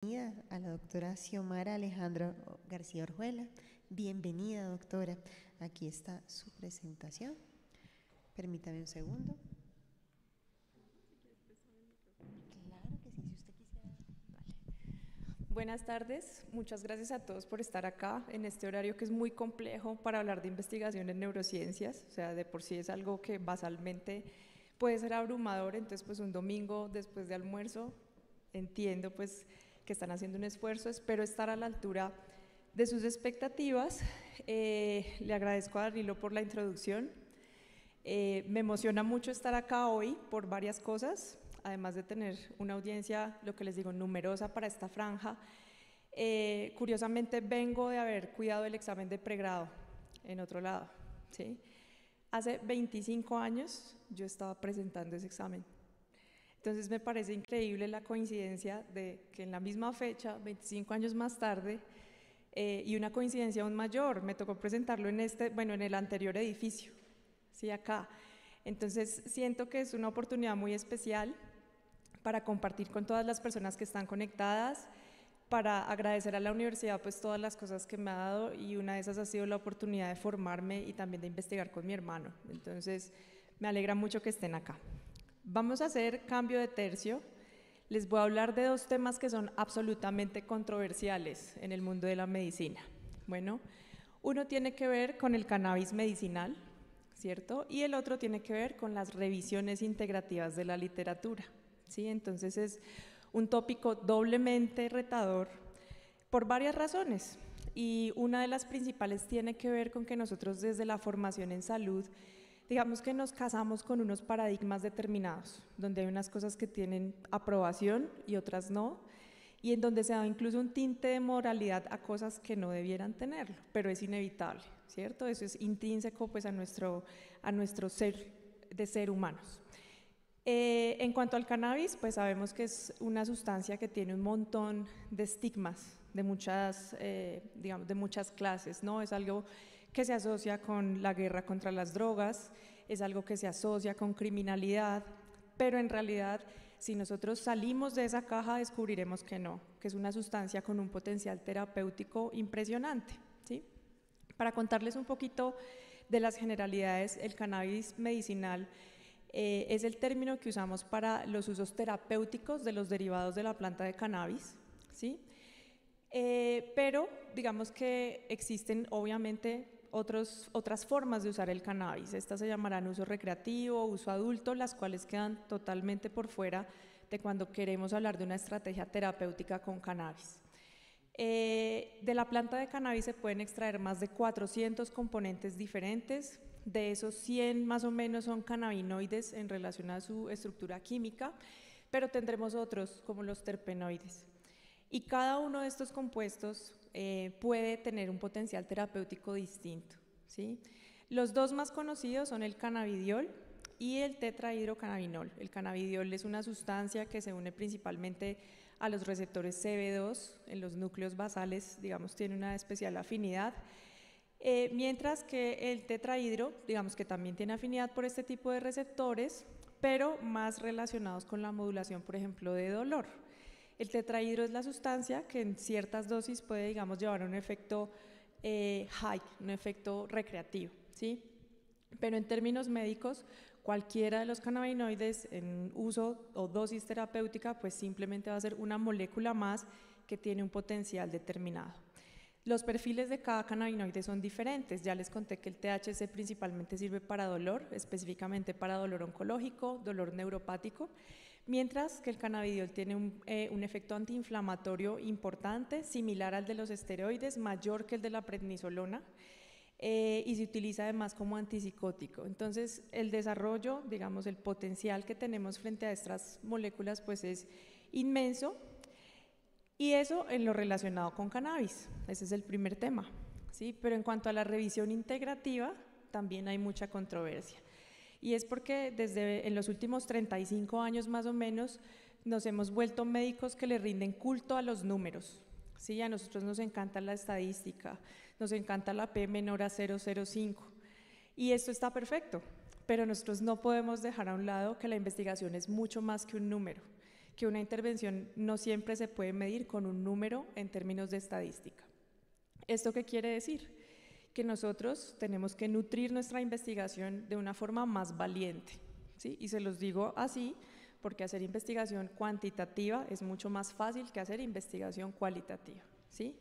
Bienvenida a la doctora Xiomara Alejandro García Orjuela. Bienvenida, doctora. Aquí está su presentación. Permítame un segundo. Claro que sí, si usted quisiera. Vale. Buenas tardes, muchas gracias a todos por estar acá en este horario que es muy complejo para hablar de investigación en neurociencias. O sea, de por sí es algo que basalmente puede ser abrumador, entonces pues un domingo después de almuerzo entiendo pues que están haciendo un esfuerzo, espero estar a la altura de sus expectativas. Le agradezco a Danilo por la introducción. Me emociona mucho estar acá hoy por varias cosas, además de tener una audiencia, lo que les digo, numerosa para esta franja. Curiosamente vengo de haber cuidado el examen de pregrado en otro lado, ¿sí? Hace 25 años yo estaba presentando ese examen. Entonces me parece increíble la coincidencia de que en la misma fecha, 25 años más tarde, y una coincidencia aún mayor, me tocó presentarlo en en el anterior edificio, ¿sí? Acá. Entonces siento que es una oportunidad muy especial para compartir con todas las personas que están conectadas, para agradecer a la universidad pues todas las cosas que me ha dado, y una de esas ha sido la oportunidad de formarme y también de investigar con mi hermano. Entonces me alegra mucho que estén acá. Vamos a hacer cambio de tercio. Les voy a hablar de dos temas que son absolutamente controversiales en el mundo de la medicina. Bueno, uno tiene que ver con el cannabis medicinal, ¿cierto? Y el otro tiene que ver con las revisiones integrativas de la literatura, ¿sí? Entonces es un tópico doblemente retador por varias razones. Y una de las principales tiene que ver con que nosotros desde la formación en salud, digamos que nos casamos con unos paradigmas determinados, donde hay unas cosas que tienen aprobación y otras no, y en donde se da incluso un tinte de moralidad a cosas que no debieran tenerlo, pero es inevitable, ¿cierto? Eso es intrínseco pues a nuestro ser de ser humanos. En cuanto al cannabis, pues sabemos que es una sustancia que tiene un montón de estigmas de muchas, digamos, de muchas clases, ¿no? Es algo que se asocia con la guerra contra las drogas, es algo que se asocia con criminalidad, pero en realidad, si nosotros salimos de esa caja, descubriremos que no, que es una sustancia con un potencial terapéutico impresionante, ¿sí? Para contarles un poquito de las generalidades, el cannabis medicinal es el término que usamos para los usos terapéuticos de los derivados de la planta de cannabis, ¿sí? Pero digamos que existen obviamente otras formas de usar el cannabis. Estas se llamarán uso recreativo, uso adulto, las cuales quedan totalmente por fuera de cuando queremos hablar de una estrategia terapéutica con cannabis. De la planta de cannabis se pueden extraer más de 400 componentes diferentes. De esos 100 más o menos son cannabinoides en relación a su estructura química, pero tendremos otros como los terpenoides. Y cada uno de estos compuestos puede tener un potencial terapéutico distinto, ¿sí? Los dos más conocidos son el cannabidiol y el tetrahidrocannabinol. El cannabidiol es una sustancia que se une principalmente a los receptores CB2 en los núcleos basales, digamos, tiene una especial afinidad. Mientras que el tetrahidro, digamos que también tiene afinidad por este tipo de receptores, pero más relacionados con la modulación, por ejemplo, de dolor. El tetrahidro es la sustancia que en ciertas dosis puede, digamos, llevar a un efecto high, un efecto recreativo, ¿sí? Pero en términos médicos, cualquiera de los cannabinoides en uso o dosis terapéutica, pues simplemente va a ser una molécula más que tiene un potencial determinado. Los perfiles de cada cannabinoide son diferentes. Ya les conté que el THC principalmente sirve para dolor, específicamente para dolor oncológico, dolor neuropático, mientras que el cannabidiol tiene un efecto antiinflamatorio importante, similar al de los esteroides, mayor que el de la prednisolona, y se utiliza además como antipsicótico. Entonces, el desarrollo, digamos, el potencial que tenemos frente a estas moléculas, pues es inmenso. Y eso en lo relacionado con cannabis, ese es el primer tema, ¿sí? Pero en cuanto a la revisión integrativa, también hay mucha controversia. Y es porque desde en los últimos 35 años más o menos nos hemos vuelto médicos que le rinden culto a los números, ¿sí? A nosotros nos encanta la estadística, nos encanta la P menor a 0,05, y esto está perfecto, pero nosotros no podemos dejar a un lado que la investigación es mucho más que un número. que una intervención no siempre se puede medir con un número en términos de estadística. ¿Esto qué quiere decir? Que nosotros tenemos que nutrir nuestra investigación de una forma más valiente, ¿sí? Y se los digo así porque hacer investigación cuantitativa es mucho más fácil que hacer investigación cualitativa, ¿sí?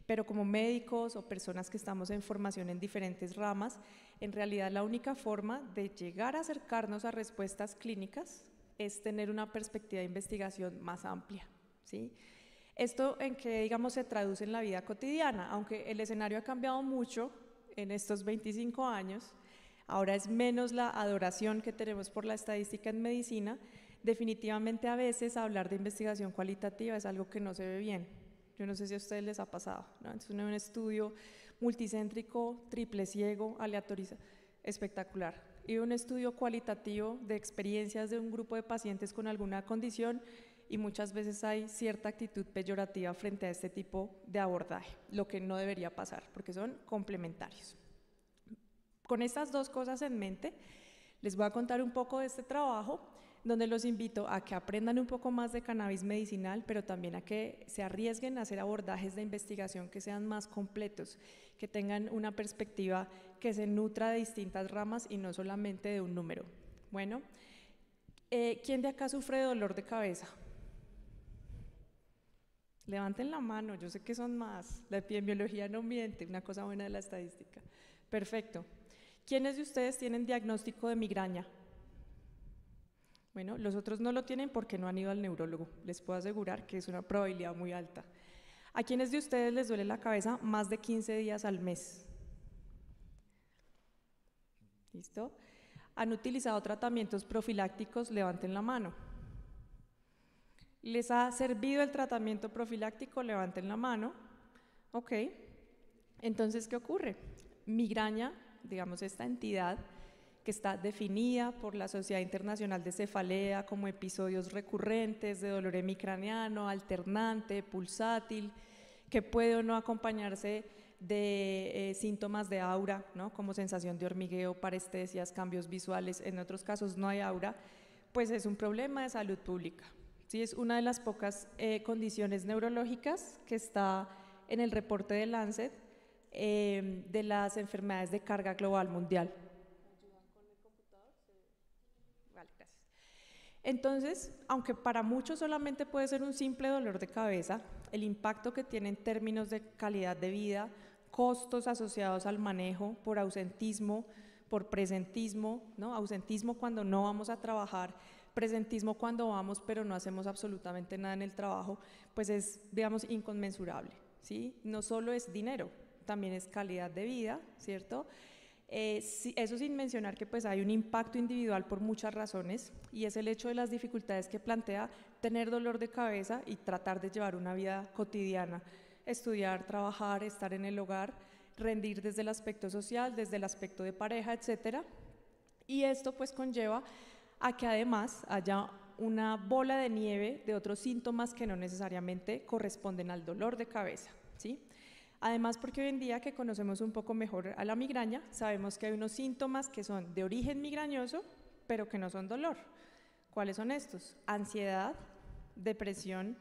Pero como médicos o personas que estamos en formación en diferentes ramas, en realidad la única forma de llegar a acercarnos a respuestas clínicas es tener una perspectiva de investigación más amplia, ¿sí? Esto en que, digamos, se traduce en la vida cotidiana, aunque el escenario ha cambiado mucho en estos 25 años, ahora es menos la adoración que tenemos por la estadística en medicina, definitivamente a veces hablar de investigación cualitativa es algo que no se ve bien. Yo no sé si a ustedes les ha pasado, ¿no? Entonces, un estudio multicéntrico, triple ciego, aleatorizado, espectacular. Y un estudio cualitativo de experiencias de un grupo de pacientes con alguna condición y muchas veces hay cierta actitud peyorativa frente a este tipo de abordaje, lo que no debería pasar porque son complementarios. Con estas dos cosas en mente, les voy a contar un poco de este trabajo, donde los invito a que aprendan un poco más de cannabis medicinal, pero también a que se arriesguen a hacer abordajes de investigación que sean más completos, que tengan una perspectiva que se nutra de distintas ramas y no solamente de un número. Bueno, ¿quién de acá sufre de dolor de cabeza? Levanten la mano, yo sé que son más, la epidemiología no miente, una cosa buena de la estadística. Perfecto. ¿Quiénes de ustedes tienen diagnóstico de migraña? Bueno, los otros no lo tienen porque no han ido al neurólogo, les puedo asegurar que es una probabilidad muy alta. ¿A quiénes de ustedes les duele la cabeza más de 15 días al mes? ¿Listo? ¿Han utilizado tratamientos profilácticos? Levanten la mano. ¿Les ha servido el tratamiento profiláctico? Levanten la mano. Ok. Entonces, ¿qué ocurre? Migraña, digamos, esta entidad que está definida por la Sociedad Internacional de Cefalea como episodios recurrentes de dolor hemicraniano, alternante, pulsátil, que puede o no acompañarse de síntomas de aura, ¿no? Como sensación de hormigueo, parestesias, cambios visuales, en otros casos no hay aura, pues es un problema de salud pública. ¿Sí? Es una de las pocas condiciones neurológicas que está en el reporte de Lancet de las enfermedades de carga global mundial. Entonces, aunque para muchos solamente puede ser un simple dolor de cabeza, el impacto que tiene en términos de calidad de vida, costos asociados al manejo por ausentismo, por presentismo, ¿no? Ausentismo cuando no vamos a trabajar, presentismo cuando vamos pero no hacemos absolutamente nada en el trabajo, pues es, digamos, inconmensurable, ¿sí? No solo es dinero, también es calidad de vida, ¿cierto? Eso sin mencionar que pues hay un impacto individual por muchas razones y es el hecho de las dificultades que plantea tener dolor de cabeza y tratar de llevar una vida cotidiana, estudiar, trabajar, estar en el hogar, rendir desde el aspecto social, desde el aspecto de pareja, etcétera. Y esto pues conlleva a que además haya una bola de nieve de otros síntomas que no necesariamente corresponden al dolor de cabeza, ¿sí? Además, porque hoy en día que conocemos un poco mejor a la migraña, sabemos que hay unos síntomas que son de origen migrañoso, pero que no son dolor. ¿Cuáles son estos? Ansiedad, depresión,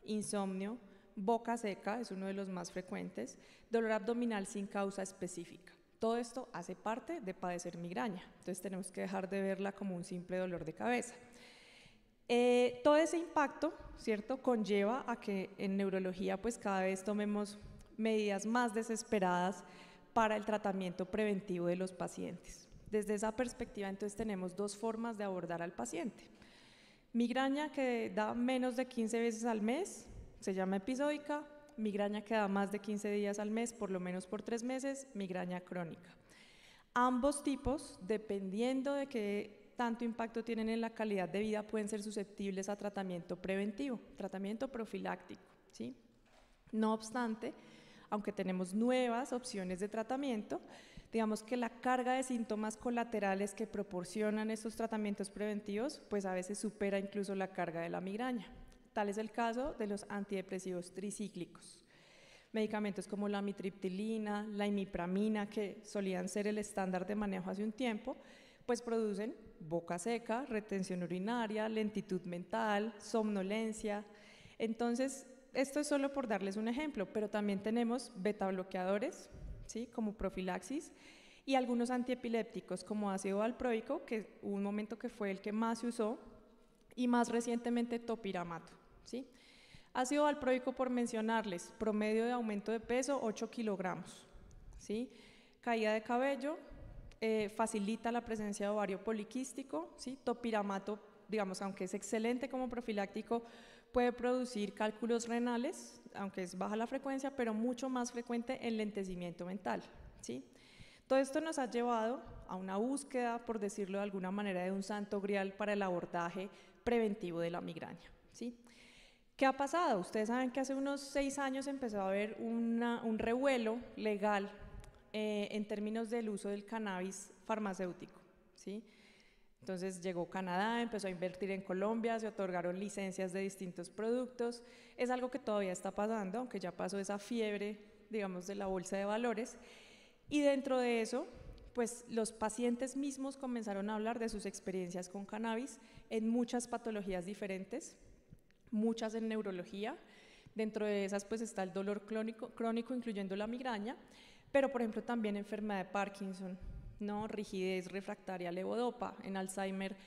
insomnio, boca seca, es uno de los más frecuentes, dolor abdominal sin causa específica. Todo esto hace parte de padecer migraña, entonces tenemos que dejar de verla como un simple dolor de cabeza. Todo ese impacto, ¿cierto?, conlleva a que en neurología pues cada vez tomemos medidas más desesperadas para el tratamiento preventivo de los pacientes. Desde esa perspectiva, entonces, tenemos dos formas de abordar al paciente. Migraña que da menos de 15 veces al mes, se llama episódica. Migraña que da más de 15 días al mes, por lo menos por 3 meses, migraña crónica. Ambos tipos, dependiendo de qué tanto impacto tienen en la calidad de vida, pueden ser susceptibles a tratamiento preventivo, tratamiento profiláctico, ¿sí? No obstante, aunque tenemos nuevas opciones de tratamiento, digamos que la carga de síntomas colaterales que proporcionan estos tratamientos preventivos, pues a veces supera incluso la carga de la migraña. Tal es el caso de los antidepresivos tricíclicos. Medicamentos como la amitriptilina, la imipramina, que solían ser el estándar de manejo hace un tiempo, pues producen boca seca, retención urinaria, lentitud mental, somnolencia. Entonces, esto es solo por darles un ejemplo, pero también tenemos beta bloqueadores, ¿sí? Como profilaxis, y algunos antiepilépticos como ácido valproico, que hubo un momento que fue el que más se usó, y más recientemente topiramato, ¿sí? Ácido valproico, por mencionarles, promedio de aumento de peso 8 kilogramos, ¿sí? Caída de cabello, facilita la presencia de ovario poliquístico, ¿sí? Topiramato, digamos, aunque es excelente como profiláctico, puede producir cálculos renales, aunque es baja la frecuencia, pero mucho más frecuente enlentecimiento mental, ¿sí? Todo esto nos ha llevado a una búsqueda, por decirlo de alguna manera, de un santo grial para el abordaje preventivo de la migraña, ¿sí? ¿Qué ha pasado? Ustedes saben que hace unos 6 años empezó a haber un revuelo legal en términos del uso del cannabis farmacéutico, ¿sí? Entonces llegó Canadá, empezó a invertir en Colombia, se otorgaron licencias de distintos productos. Es algo que todavía está pasando, aunque ya pasó esa fiebre, digamos, de la bolsa de valores. Y dentro de eso, pues los pacientes mismos comenzaron a hablar de sus experiencias con cannabis en muchas patologías diferentes, muchas en neurología. Dentro de esas pues está el dolor crónico incluyendo la migraña, pero por ejemplo también enfermedad de Parkinson, ¿no? Rigidez refractaria a levodopa, en Alzheimer,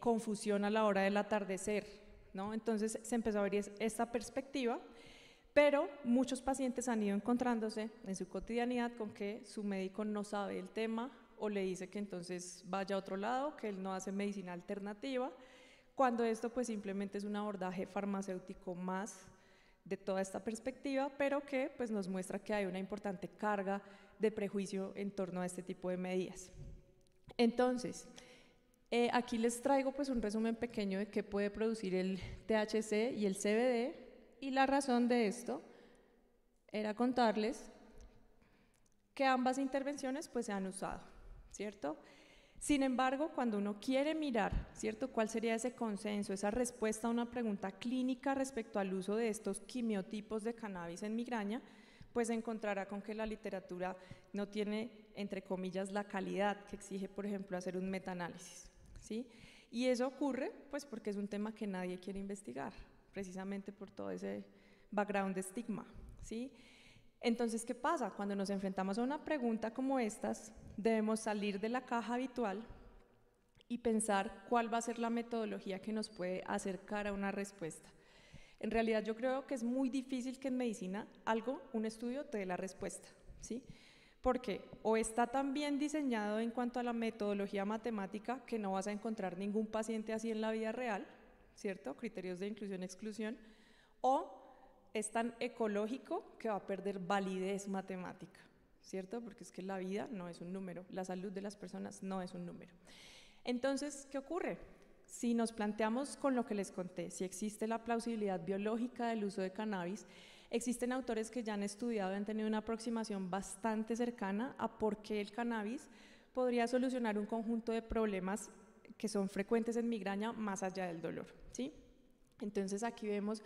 confusión a la hora del atardecer, ¿no? Entonces se empezó a ver esta perspectiva, pero muchos pacientes han ido encontrándose en su cotidianidad con que su médico no sabe el tema o le dice que entonces vaya a otro lado, que él no hace medicina alternativa, cuando esto pues simplemente es un abordaje farmacéutico más de toda esta perspectiva, pero que pues nos muestra que hay una importante carga de prejuicio en torno a este tipo de medidas. Entonces, aquí les traigo pues un resumen pequeño de qué puede producir el THC y el CBD, y la razón de esto era contarles que ambas intervenciones pues se han usado, ¿cierto? Sin embargo, cuando uno quiere mirar, ¿cierto?, cuál sería ese consenso, esa respuesta a una pregunta clínica respecto al uso de estos quimiotipos de cannabis en migraña, pues se encontrará con que la literatura no tiene, entre comillas, la calidad que exige, por ejemplo, hacer un metaanálisis, ¿sí? Y eso ocurre, pues, porque es un tema que nadie quiere investigar, precisamente por todo ese background de estigma, ¿sí? Entonces, ¿qué pasa? Cuando nos enfrentamos a una pregunta como estas, debemos salir de la caja habitual y pensar cuál va a ser la metodología que nos puede acercar a una respuesta. En realidad yo creo que es muy difícil que en medicina un estudio te dé la respuesta, ¿sí? Porque o está tan bien diseñado en cuanto a la metodología matemática que no vas a encontrar ningún paciente así en la vida real, ¿cierto? Criterios de inclusión-exclusión, o es tan ecológico que va a perder validez matemática, ¿cierto? Porque es que la vida no es un número, la salud de las personas no es un número. Entonces, ¿qué ocurre? Si nos planteamos con lo que les conté, si existe la plausibilidad biológica del uso de cannabis, existen autores que ya han estudiado y han tenido una aproximación bastante cercana a por qué el cannabis podría solucionar un conjunto de problemas que son frecuentes en migraña más allá del dolor, ¿sí? Entonces aquí vemos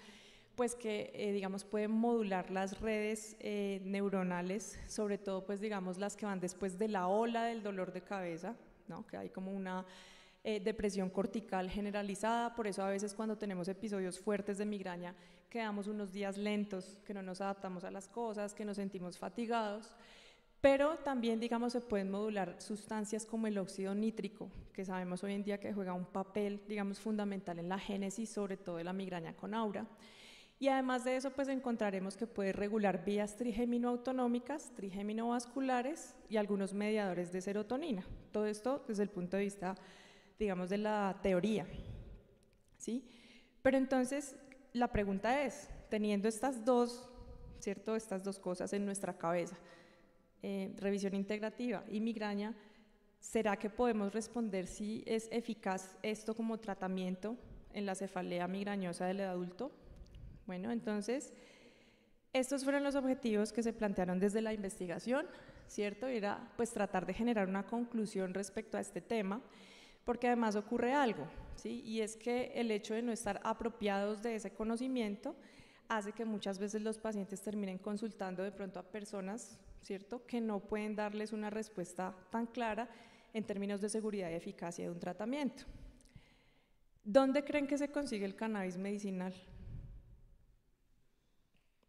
pues que digamos pueden modular las redes neuronales, sobre todo pues digamos las que van después de la ola del dolor de cabeza, ¿no? Que hay como una depresión cortical generalizada, por eso a veces cuando tenemos episodios fuertes de migraña quedamos unos días lentos, que no nos adaptamos a las cosas, que nos sentimos fatigados, pero también digamos se pueden modular sustancias como el óxido nítrico, que sabemos hoy en día que juega un papel digamos fundamental en la génesis, sobre todo de la migraña con aura. Y además de eso, pues encontraremos que puede regular vías trigémino-autonómicas, trigémino-vasculares y algunos mediadores de serotonina. Todo esto desde el punto de vista, digamos, de la teoría, ¿sí? Pero entonces, la pregunta es, teniendo estas dos, ¿cierto?, estas dos cosas en nuestra cabeza, revisión integrativa y migraña, ¿será que podemos responder si es eficaz esto como tratamiento en la cefalea migrañosa del adulto? Bueno, entonces, estos fueron los objetivos que se plantearon desde la investigación, ¿cierto? Era pues tratar de generar una conclusión respecto a este tema, porque además ocurre algo, ¿sí? Y es que el hecho de no estar apropiados de ese conocimiento hace que muchas veces los pacientes terminen consultando de pronto a personas, ¿cierto?, que no pueden darles una respuesta tan clara en términos de seguridad y eficacia de un tratamiento. ¿Dónde creen que se consigue el cannabis medicinal?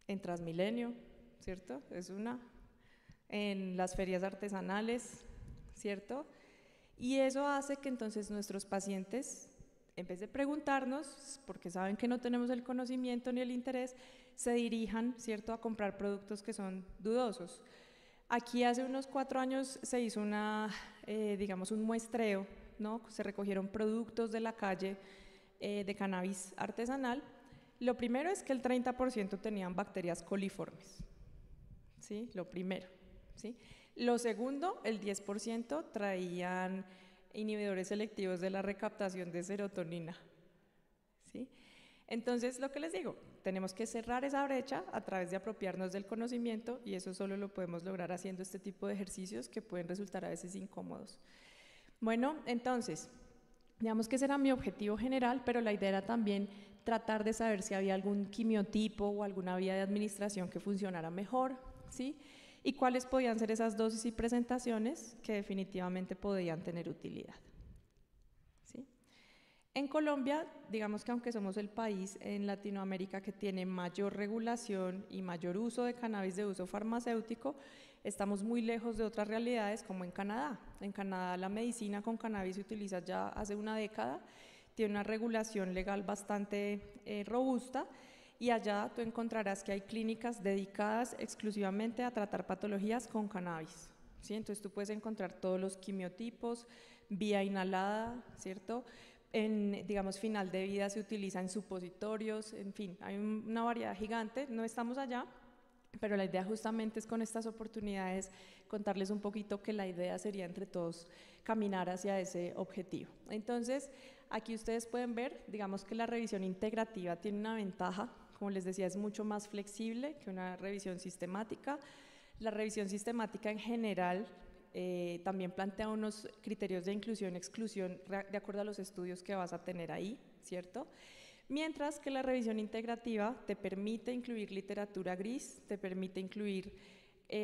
En Transmilenio, ¿cierto? Es una. En las ferias artesanales, ¿cierto? Y eso hace que entonces nuestros pacientes, en vez de preguntarnos, porque saben que no tenemos el conocimiento ni el interés, se dirijan, ¿cierto?, a comprar productos que son dudosos. Aquí hace unos 4 años se hizo digamos, un muestreo, ¿no? Se recogieron productos de la calle de cannabis artesanal. Lo primero es que el 30% tenían bacterias coliformes, ¿sí? Lo primero, ¿sí? Lo segundo, el 10% traían inhibidores selectivos de la recaptación de serotonina, ¿sí? Entonces, lo que les digo, tenemos que cerrar esa brecha a través de apropiarnos del conocimiento, y eso solo lo podemos lograr haciendo este tipo de ejercicios que pueden resultar a veces incómodos. Bueno, entonces, digamos que ese era mi objetivo general, pero la idea era también tratar de saber si había algún quimiotipo o alguna vía de administración que funcionara mejor, ¿sí? Y cuáles podían ser esas dosis y presentaciones que definitivamente podían tener utilidad, ¿sí? En Colombia, digamos que aunque somos el país en Latinoamérica que tiene mayor regulación y mayor uso de cannabis de uso farmacéutico, estamos muy lejos de otras realidades como en Canadá. En Canadá la medicina con cannabis se utiliza ya hace una década, tiene una regulación legal bastante robusta, y allá tú encontrarás que hay clínicas dedicadas exclusivamente a tratar patologías con cannabis, ¿sí? Entonces tú puedes encontrar todos los quimiotipos, vía inhalada, ¿cierto? En, digamos, final de vida se utilizan supositorios, en fin, hay una variedad gigante. No estamos allá, pero la idea justamente es con estas oportunidades contarles un poquito que la idea sería entre todos caminar hacia ese objetivo. Entonces, aquí ustedes pueden ver, digamos que la revisión integrativa tiene una ventaja, como les decía, es mucho más flexible que una revisión sistemática. La revisión sistemática en general también plantea unos criterios de inclusión-exclusión de acuerdo a los estudios que vas a tener ahí, ¿cierto? Mientras que la revisión integrativa te permite incluir literatura gris, te permite incluir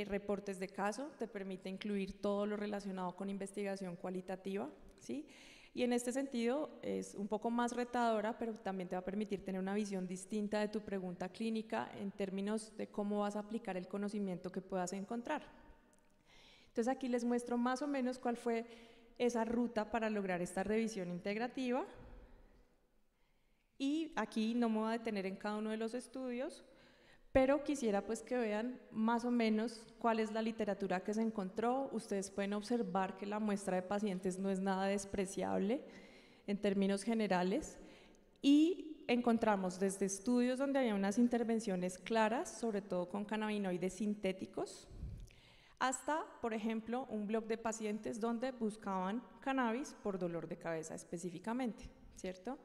reportes de caso, te permite incluir todo lo relacionado con investigación cualitativa, ¿sí? Y en este sentido es un poco más retadora, pero también te va a permitir tener una visión distinta de tu pregunta clínica en términos de cómo vas a aplicar el conocimiento que puedas encontrar. Entonces aquí les muestro más o menos cuál fue esa ruta para lograr esta revisión integrativa. Y aquí no me voy a detener en cada uno de los estudios, pero quisiera pues que vean más o menos cuál es la literatura que se encontró. Ustedes pueden observar que la muestra de pacientes no es nada despreciable en términos generales, y encontramos desde estudios donde había unas intervenciones claras, sobre todo con cannabinoides sintéticos, hasta, por ejemplo, un blog de pacientes donde buscaban cannabis por dolor de cabeza específicamente, ¿cierto?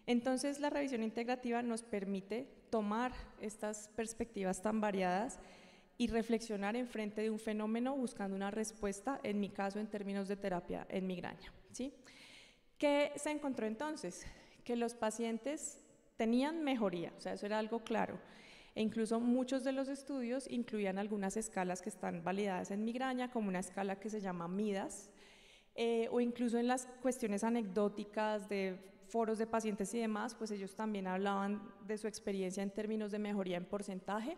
Entonces, la revisión integrativa nos permite tomar estas perspectivas tan variadas y reflexionar en frente de un fenómeno buscando una respuesta, en mi caso, en términos de terapia en migraña, ¿sí? ¿Qué se encontró entonces? Que los pacientes tenían mejoría, o sea, eso era algo claro. E incluso muchos de los estudios incluían algunas escalas que están validadas en migraña, como una escala que se llama MIDAS, o incluso en las cuestiones anecdóticas de foros de pacientes y demás, pues ellos también hablaban de su experiencia en términos de mejoría en porcentaje.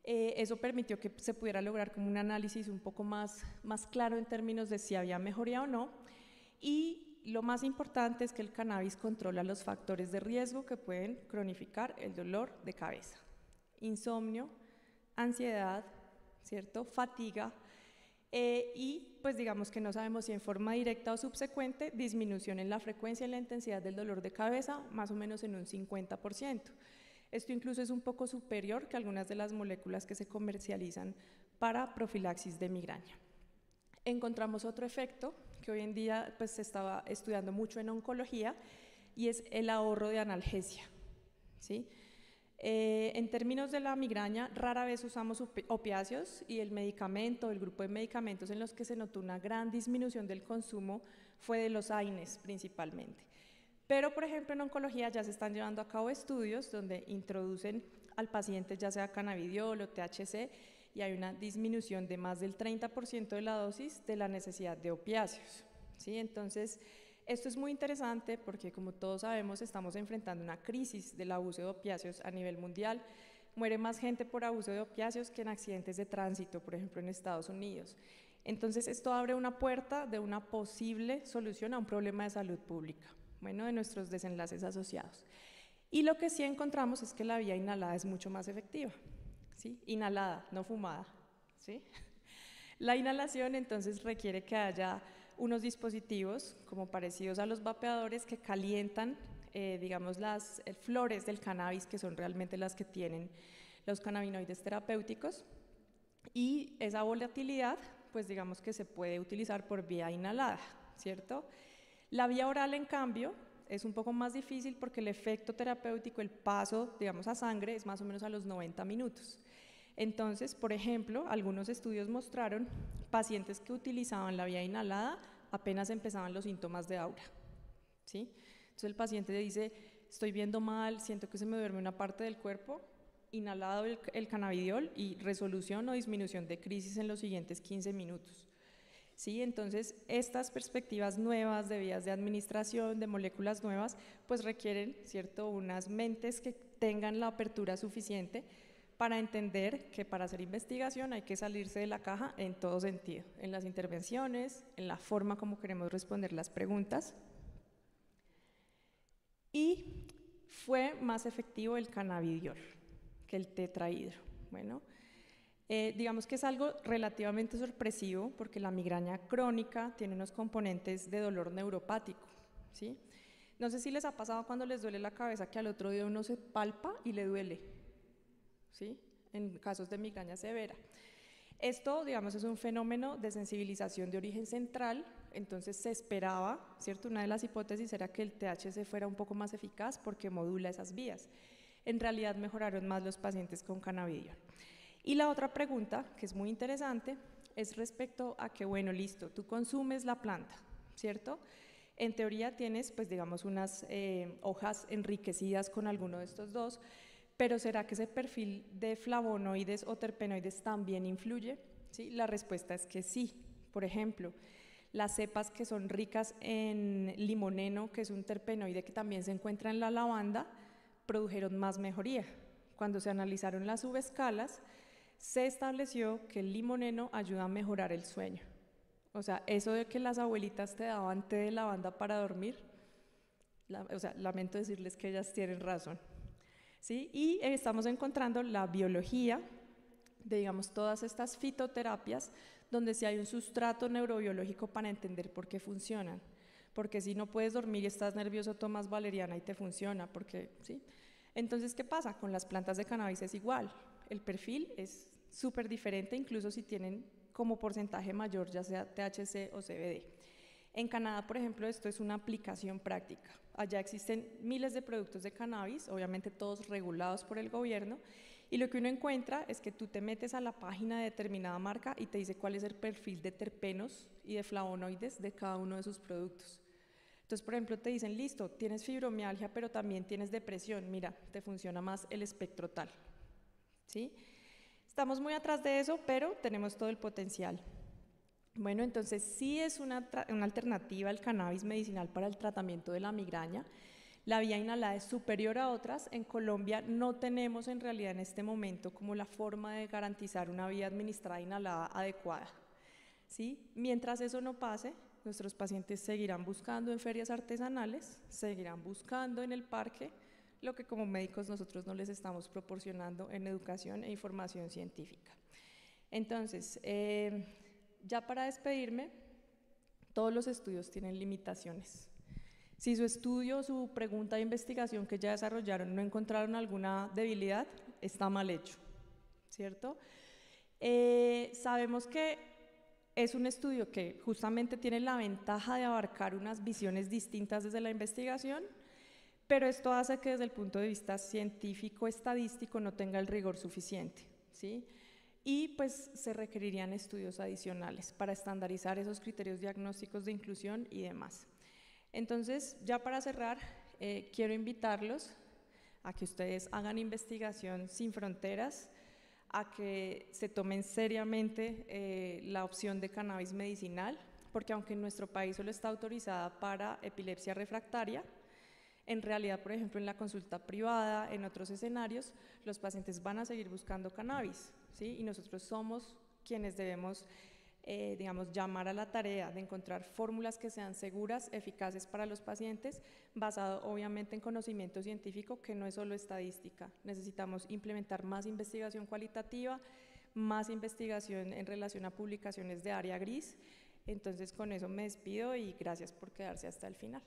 Eso permitió que se pudiera lograr como un análisis un poco más claro en términos de si había mejoría o no. Y lo más importante es que el cannabis controla los factores de riesgo que pueden cronificar el dolor de cabeza: insomnio, ansiedad, ¿cierto?, fatiga, y pues digamos que no sabemos si en forma directa o subsecuente, disminución en la frecuencia y la intensidad del dolor de cabeza, más o menos en un 50%. Esto incluso es un poco superior que algunas de las moléculas que se comercializan para profilaxis de migraña. Encontramos otro efecto que hoy en día pues, se estaba estudiando mucho en oncología, y es el ahorro de analgesia, ¿sí? En términos de la migraña, rara vez usamos opiáceos, y el medicamento, el grupo de medicamentos en los que se notó una gran disminución del consumo fue de los AINES principalmente. Pero, por ejemplo, en oncología ya se están llevando a cabo estudios donde introducen al paciente ya sea cannabidiol o THC, y hay una disminución de más del 30% de la dosis de la necesidad de opiáceos, ¿sí? Entonces, esto es muy interesante porque, como todos sabemos, estamos enfrentando una crisis del abuso de opiáceos a nivel mundial. Muere más gente por abuso de opiáceos que en accidentes de tránsito, por ejemplo, en Estados Unidos. Entonces, esto abre una puerta de una posible solución a un problema de salud pública, bueno, de nuestros desenlaces asociados. Y lo que sí encontramos es que la vía inhalada es mucho más efectiva, ¿sí? Inhalada, no fumada, ¿sí? La inhalación entonces requiere que haya unos dispositivos como parecidos a los vapeadores que calientan, digamos, las flores del cannabis, que son realmente las que tienen los cannabinoides terapéuticos, y esa volatilidad, pues digamos que se puede utilizar por vía inhalada, ¿cierto? La vía oral, en cambio, es un poco más difícil porque el efecto terapéutico, el paso, digamos, a sangre, es más o menos a los 90 minutos. Entonces, por ejemplo, algunos estudios mostraron pacientes que utilizaban la vía inhalada apenas empezaban los síntomas de aura, ¿sí? Entonces el paciente dice, estoy viendo mal, siento que se me duerme una parte del cuerpo, inhalado el cannabidiol y resolución o disminución de crisis en los siguientes 15 minutos. ¿Sí? Entonces, estas perspectivas nuevas de vías de administración, de moléculas nuevas, pues requieren, ¿cierto?, unas mentes que tengan la apertura suficiente para entender que para hacer investigación hay que salirse de la caja en todo sentido, en las intervenciones, en la forma como queremos responder las preguntas. Y fue más efectivo el cannabidiol que el tetrahidro. Bueno, digamos que es algo relativamente sorpresivo porque la migraña crónica tiene unos componentes de dolor neuropático, ¿sí? No sé si les ha pasado cuando les duele la cabeza que al otro día uno se palpa y le duele, ¿sí? En casos de migraña severa. Esto, digamos, es un fenómeno de sensibilización de origen central, entonces se esperaba, ¿cierto? Una de las hipótesis era que el THC fuera un poco más eficaz porque modula esas vías. En realidad mejoraron más los pacientes con cannabidiol. Y la otra pregunta, que es muy interesante, es respecto a que, bueno, listo, tú consumes la planta, ¿cierto? En teoría tienes, pues digamos, unas hojas enriquecidas con alguno de estos dos, pero ¿será que ese perfil de flavonoides o terpenoides también influye? ¿Sí? La respuesta es que sí. Por ejemplo, las cepas que son ricas en limoneno, que es un terpenoide que también se encuentra en la lavanda, produjeron más mejoría. Cuando se analizaron las subescalas, se estableció que el limoneno ayuda a mejorar el sueño. O sea, eso de que las abuelitas te daban té de lavanda para dormir, lamento decirles que ellas tienen razón. ¿Sí? Y estamos encontrando la biología de, digamos, todas estas fitoterapias donde sí hay un sustrato neurobiológico para entender por qué funcionan. Porque si no puedes dormir y estás nervioso, tomas valeriana y te funciona, porque, ¿sí? Entonces, ¿qué pasa? Con las plantas de cannabis es igual. El perfil es súper diferente, incluso si tienen como porcentaje mayor, ya sea THC o CBD. En Canadá, por ejemplo, esto es una aplicación práctica. Allá existen miles de productos de cannabis, obviamente todos regulados por el gobierno, y lo que uno encuentra es que tú te metes a la página de determinada marca y te dice cuál es el perfil de terpenos y de flavonoides de cada uno de sus productos. Entonces, por ejemplo, te dicen, listo, tienes fibromialgia, pero también tienes depresión, mira, te funciona más el espectro tal, ¿sí? Estamos muy atrás de eso, pero tenemos todo el potencial. Bueno, entonces sí es una alternativa al cannabis medicinal para el tratamiento de la migraña. La vía inhalada es superior a otras. En Colombia no tenemos en realidad en este momento como la forma de garantizar una vía administrada inhalada adecuada, ¿sí? Mientras eso no pase, nuestros pacientes seguirán buscando en ferias artesanales, seguirán buscando en el parque, lo que como médicos nosotros no les estamos proporcionando en educación e información científica. Entonces, ya para despedirme, todos los estudios tienen limitaciones. Si su estudio, su pregunta de investigación que ya desarrollaron no encontraron alguna debilidad, está mal hecho, ¿cierto? Sabemos que es un estudio que justamente tiene la ventaja de abarcar unas visiones distintas desde la investigación, pero esto hace que desde el punto de vista científico, estadístico, no tenga el rigor suficiente, ¿sí? Y pues se requerirían estudios adicionales para estandarizar esos criterios diagnósticos de inclusión y demás. Entonces, ya para cerrar, quiero invitarlos a que ustedes hagan investigación sin fronteras, a que se tomen seriamente la opción de cannabis medicinal, porque aunque en nuestro país solo está autorizada para epilepsia refractaria, en realidad, por ejemplo, en la consulta privada, en otros escenarios, los pacientes van a seguir buscando cannabis, ¿sí? Y nosotros somos quienes debemos, digamos, llamar a la tarea de encontrar fórmulas que sean seguras, eficaces para los pacientes, basado obviamente en conocimiento científico, que no es solo estadística. Necesitamos implementar más investigación cualitativa, más investigación en relación a publicaciones de área gris. Entonces, con eso me despido y gracias por quedarse hasta el final.